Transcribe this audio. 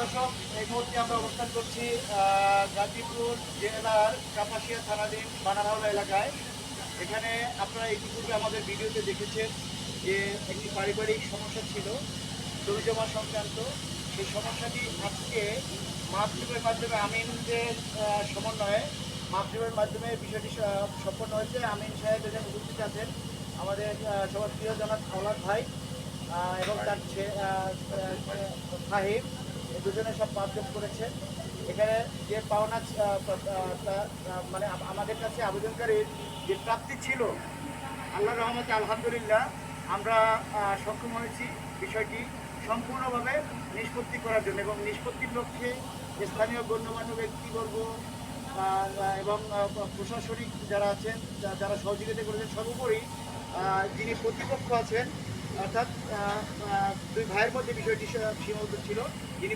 দর্শক, এই মুহূর্তে আমরা অবস্থান করছি গাজীপুর জেলার কাপাসিয়া থানাধীন বানারহাওলা এলাকায়। এখানে আপনারা ইতিপূর্বে আমাদের ভিডিওতে দেখেছেন যে একটি পারিবারিক সমস্যা ছিল জমি জমা সংক্রান্ত। সেই সমস্যাটি আজকে মাপজুপের মাধ্যমে আমিনদের সমন্বয়ে মাপজুপের মাধ্যমে বিষয়টি সম্পন্ন হয়েছে। আমিন সাহেব এখানে উপস্থিত আছেন, আমাদের সবার প্রিয় জনাব আওলাদ ভাই এবং তার সাহিব, দুজনে সব মাপজোপ করেছেন। এখানে যে পাওনা মানে আমাদের কাছে আবেদনকারীর যে প্রাপ্তি ছিল, আল্লাহর রহমতে আলহামদুলিল্লাহ আমরা সক্ষম হয়েছি বিষয়টি সম্পূর্ণভাবে নিষ্পত্তি করার জন্য, এবং নিষ্পত্তির লক্ষ্যে স্থানীয় গণ্যমান্য ব্যক্তিবর্গ এবং প্রশাসনিক যারা আছেন, যারা সহযোগিতা করেছেন, সর্বোপরি যিনি প্রতিপক্ষ আছেন, অর্থাৎ দুই ভাইয়ের মধ্যে বিষয়টি সীমাবদ্ধ ছিল, যিনি